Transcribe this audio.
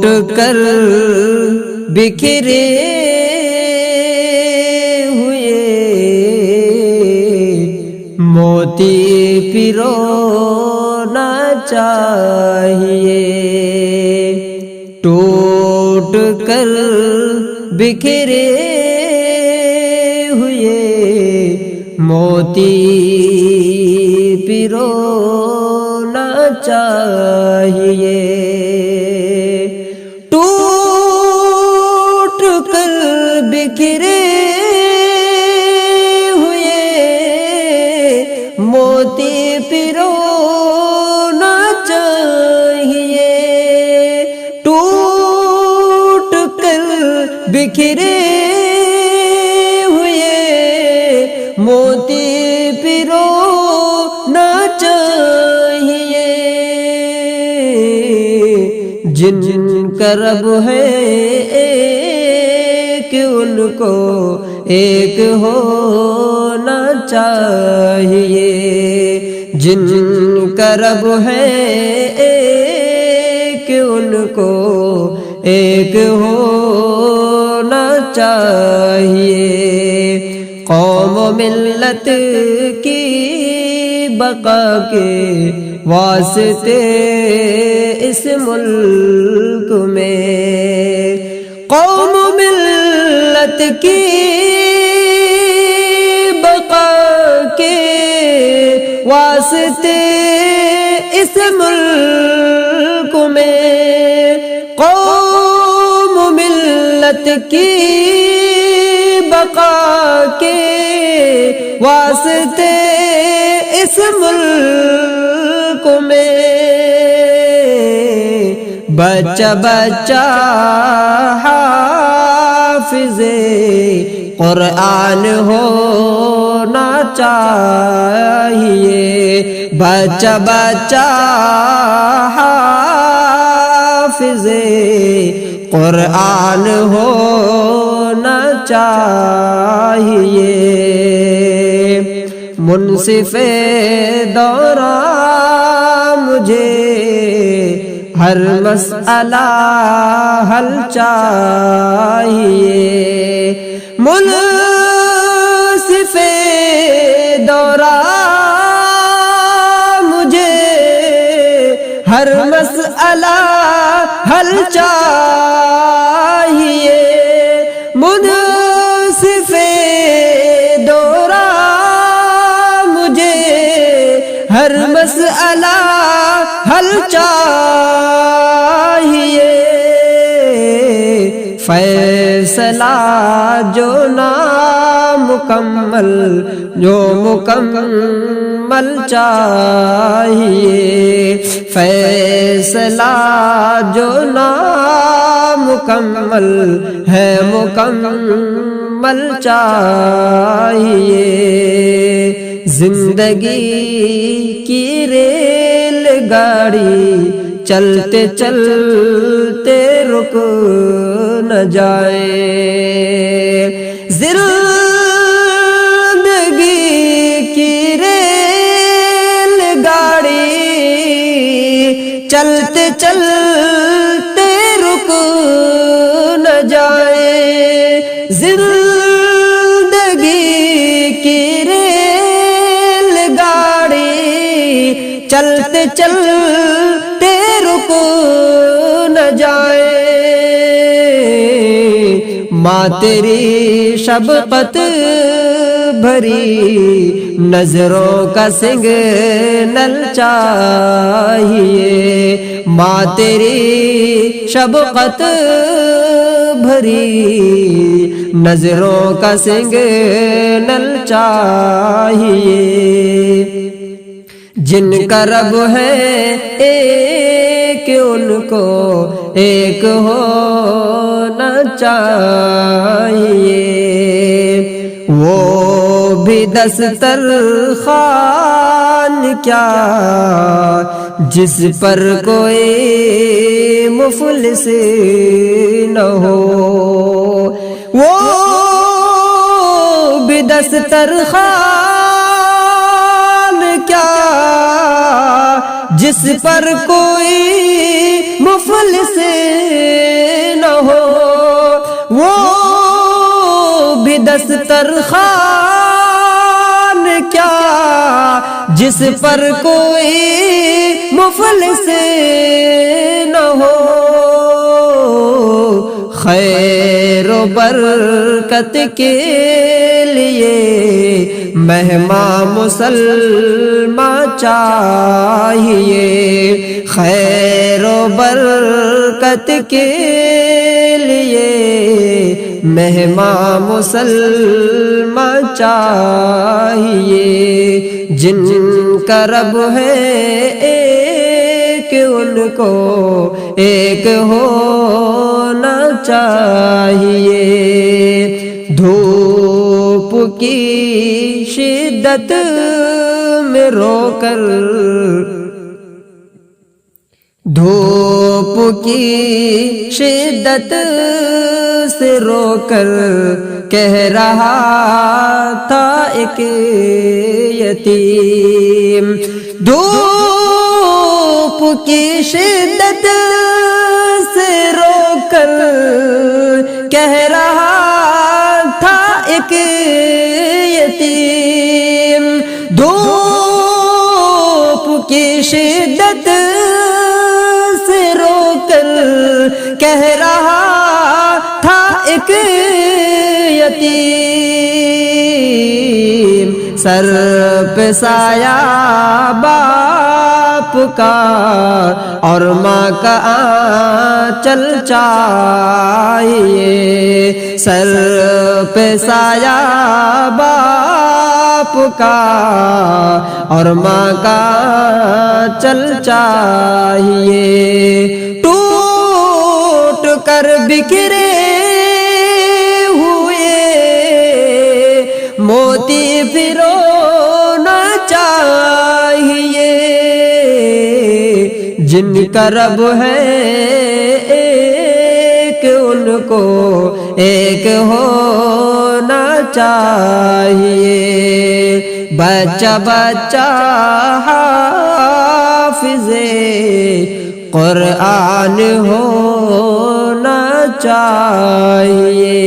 ٹوٹ کر بکھرے ہوئے موتی پرونا چاہیے، ٹوٹ کر بکھرے ہوئے موتی پرونا چاہیے، ٹوٹ کر بکھرے ہوئے موتی پرونا چاہیے، ٹوٹ کر بکھرے ہوئے موتی پرونا چاہیے، جن کا رب ہے ایک ان کو ایک ہونا چاہیے، جن کا رب ہے ایک ان کو ایک ہونا چاہیے، قوم و ملت کی بقا کے واسطے اس ملک میں، قوم و ملت کی بقا کے واسطے اس ملک میں، قوم و ملت کی بقا کے واسطے اس ملک میں، بچہ بچہ حافظ قرآن ہونا چاہیے، بچہ بچہ حافظ قرآن ہونا چاہیے، منصف دوران مجھے ہر مسئلہ حل چاہیے، منصف دوران مجھے ہر مسئلہ حل چاہیے، منصف دوران مجھے ہر مسئلہ حل چاہیے، فیصلہ جو نامکمل جو مکمل چاہیے، فیصلہ جو نامکمل ہے مکمل چاہیے، زندگی کی ریل گاڑی چلتے چلتے رک نہ جائے، زندگی کی ریل گاڑی چلتے چلتے رک نہ جائے، زندگی کی ریل گاڑی چلتے چلتے رک نہ جائے، ماں تیری شفقت بھری نظروں کا سگنل چاہیے، ماں تیری شفقت بھری نظروں کا سگنل چاہیے، جن کا رب ہے ایک ان کو ایک ہونا چاہیے، وہ بھی دسترخوان کیا جس پر کوئی مفلس نہ ہو، وہ بھی دسترخوان کیا جس پر کوئی مفلس دسترخوان کیا جس پر کوئی مفلس نہ ہو، خیر و برکت کے لیے مہمان مسلمان چاہیے، خیر و برکت کے لیے مہمان مسلمان چاہیے، جن کا رب ہے ایک ان کو ایک ہونا چاہیے، دھوپ کی شدت میں رو کر، دھوپ کی شدت سے رو کر کہہ رہا تھا ایک یتیم، دھوپ کی شدت سے رو کر کہہ رہا تھا ایک یتیم، دھوپ کی شدت سے رو کر کہہ رہا تھا ایک یتیم، سر پہ سایہ باپ کا اور ماں کا آنچل چاہیے، سر پہ سایہ باپ کا اور ماں کا آنچل چاہیے، ٹوٹ کر بکھرے موتی پھرونا چاہیے، جن کا رب ہے ایک ان کو ایک ہونا چاہیے، بچہ بچہ حافظ قرآن ہونا چاہیے۔